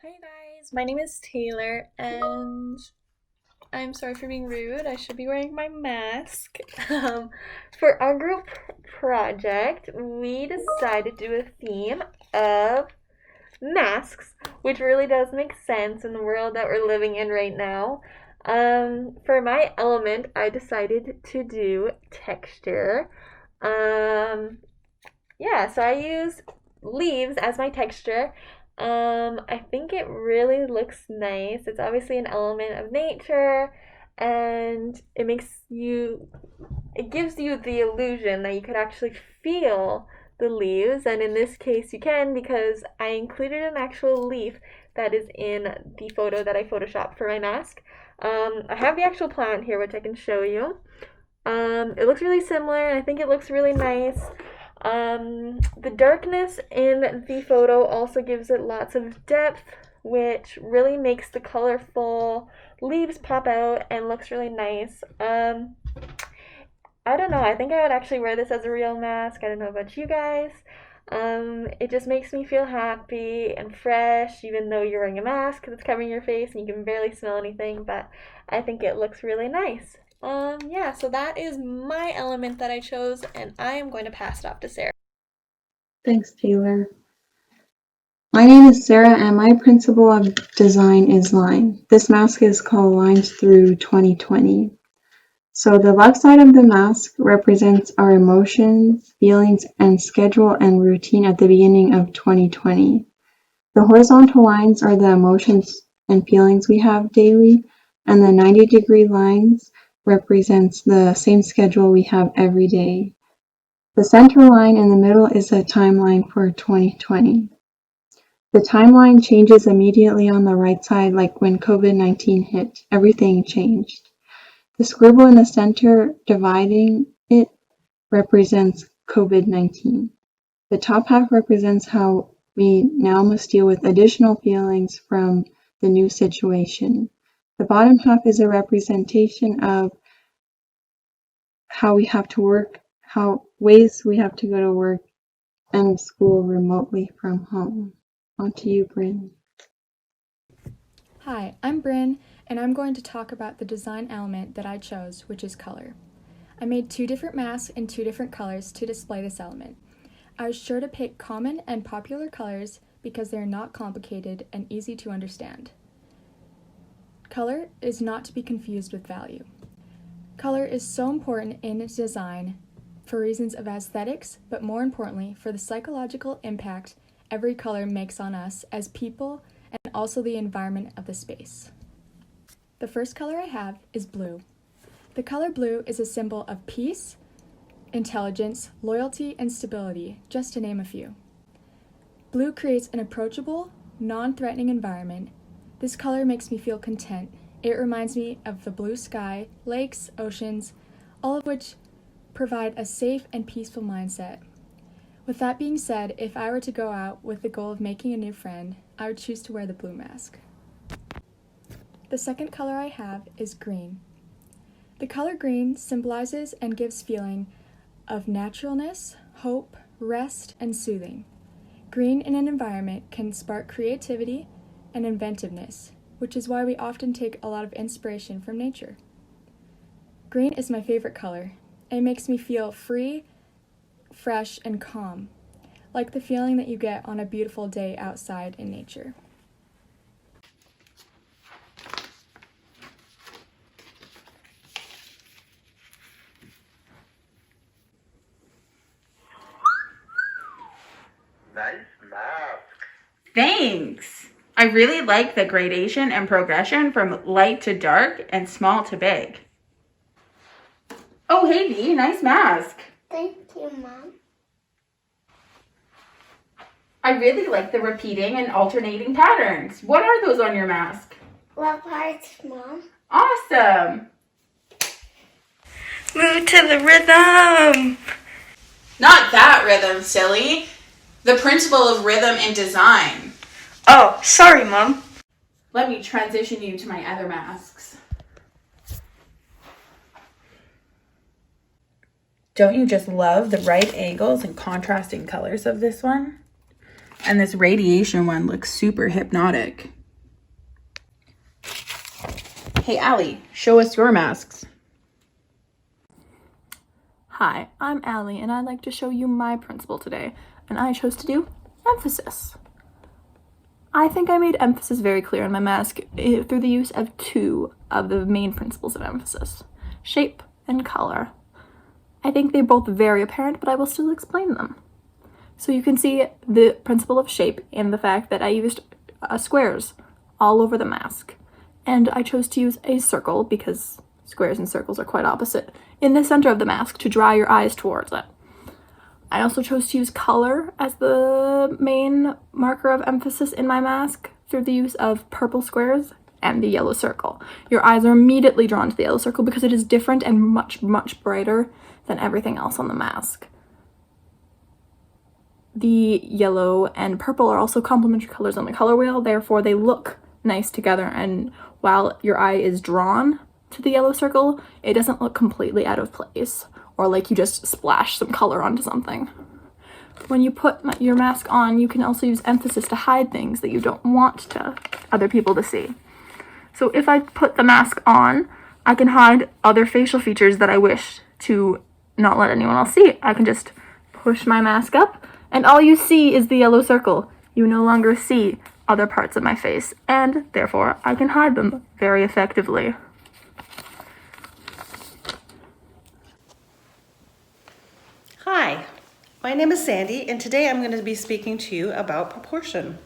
Hi guys, my name is Taylor and I'm sorry for being rude. I should be wearing my mask. For our group project, we decided to do a theme of masks, which really does make sense in the world that we're living in right now. For my element, I decided to do texture. Um, yeah, so I use leaves as my texture. I think it really looks nice. It's obviously an element of nature, and it gives you the illusion that you could actually feel the leaves. And in this case, you can because I included an actual leaf that is in the photo that I photoshopped for my mask. I have the actual plant here, which I can show you. It looks really similar, and I think it looks really nice. The darkness in the photo also gives it lots of depth, which really makes the colorful leaves pop out and looks really nice. I don't know. I think I would actually wear this as a real mask. I don't know about you guys. It just makes me feel happy and fresh, even though you're wearing a mask that's covering your face and you can barely smell anything, but I think it looks really nice. Yeah, so that is my element that I chose, and I am going to pass it off to Sarah. Thanks, Taylor. My name is Sarah and my principle of design is line. This mask is called Lines Through 2020. So the left side of the mask represents our emotions, feelings, and schedule and routine at the beginning of 2020. The horizontal lines are the emotions and feelings we have daily, and the 90-degree lines represents the same schedule we have every day. The center line in the middle is a timeline for 2020. The timeline changes immediately on the right side, like when COVID-19 hit, everything changed. The scribble in the center dividing it represents COVID-19. The top half represents how we now must deal with additional feelings from the new situation. The bottom half is a representation of how we have to work, how ways we have to go to work and school remotely from home. On to you, Bryn. Hi, I'm Bryn, and I'm going to talk about the design element that I chose, which is color. I made 2 different masks in 2 different colors to display this element. I was sure to pick common and popular colors because they are not complicated and easy to understand. Color is not to be confused with value. Color is so important in its design for reasons of aesthetics, but more importantly, for the psychological impact every color makes on us as people and also the environment of the space. The first color I have is blue. The color blue is a symbol of peace, intelligence, loyalty, and stability, just to name a few. Blue creates an approachable, non-threatening environment. This color makes me feel content. It reminds me of the blue sky, lakes, oceans, all of which provide a safe and peaceful mindset. With that being said, if I were to go out with the goal of making a new friend, I would choose to wear the blue mask. The second color I have is green. The color green symbolizes and gives feeling of naturalness, hope, rest, and soothing. Green in an environment can spark creativity and inventiveness, which is why we often take a lot of inspiration from nature. Green is my favorite color. It makes me feel free, fresh, and calm, like the feeling that you get on a beautiful day outside in nature. Nice mask. Thanks! I really like the gradation and progression from light to dark and small to big. Oh, hey V, nice mask. Thank you, Mom. I really like the repeating and alternating patterns. What are those on your mask? What parts, Mom? Awesome! Move to the rhythm! Not that rhythm, silly. The principle of rhythm and design. Oh, sorry, Mom. Let me transition you to my other masks. Don't you just love the right angles and contrasting colors of this one? And this radiation one looks super hypnotic. Hey, Allie, show us your masks. Hi, I'm Allie, and I'd like to show you my principle today, and I chose to do emphasis. I think I made emphasis very clear in my mask through the use of two of the main principles of emphasis, shape and color. I think they're both very apparent, but I will still explain them. So you can see the principle of shape in the fact that I used squares all over the mask. And I chose to use a circle because squares and circles are quite opposite in the center of the mask to draw your eyes towards it. I also chose to use color as the main marker of emphasis in my mask through the use of purple squares and the yellow circle. Your eyes are immediately drawn to the yellow circle because it is different and much, much brighter than everything else on the mask. The yellow and purple are also complementary colors on the color wheel, therefore they look nice together, and while your eye is drawn to the yellow circle, it doesn't look completely out of place or like you just splash some color onto something. When you put your mask on, you can also use emphasis to hide things that you don't want other people to see. So if I put the mask on, I can hide other facial features that I wish to not let anyone else see. I can just push my mask up, and all you see is the yellow circle. You no longer see other parts of my face, and therefore I can hide them very effectively. Hi, my name is Sandy, and today I'm going to be speaking to you about proportion.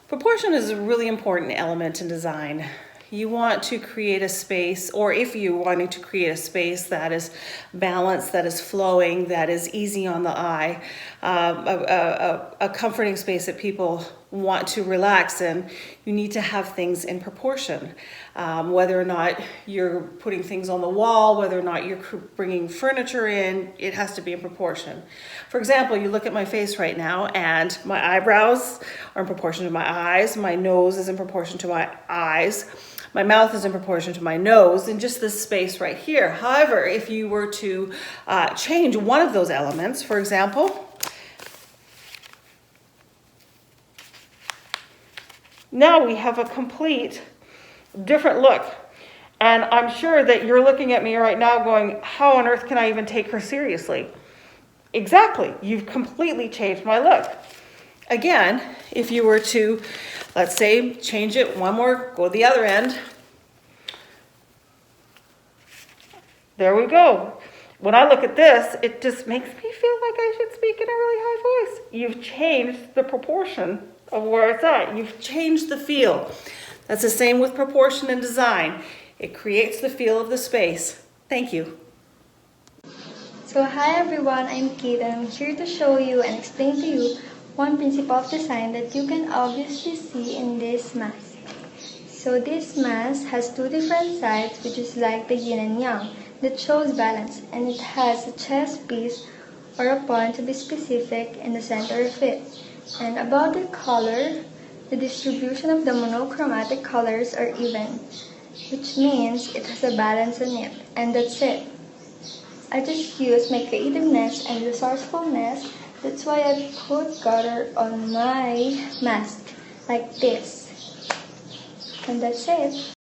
Proportion is a really important element in design. You want to create a space, or if you're wanting to create a space that is balanced, that is flowing, that is easy on the eye, a comforting space that people want to relax in, you need to have things in proportion. Whether or not you're putting things on the wall, whether or not you're bringing furniture in, it has to be in proportion. For example, you look at my face right now, and my eyebrows are in proportion to my eyes, my nose is in proportion to my eyes, my mouth is in proportion to my nose, and just this space right here. However, if you were to change one of those elements, for example, now we have a complete different look. And I'm sure that you're looking at me right now going, how on earth can I even take her seriously? Exactly, you've completely changed my look. Again, if you were to, let's say, change it one more, go to the other end. There we go. When I look at this, it just makes me feel like I should speak in a really high voice. You've changed the proportion of where it's at. You've changed the feel. That's the same with proportion and design. It creates the feel of the space. Thank you. So hi everyone, I'm Kate, and I'm here to show you and explain to you one principle of design that you can obviously see in this mask. So this mask has two different sides, which is like the yin and yang, that shows balance, and it has a chest piece or a point, to be specific, in the center of it. And about the color, the distribution of the monochromatic colors are even, which means it has a balance in it, and that's it. I just used my creativeness and resourcefulness. That's why I put color on my mask like this. And that's it.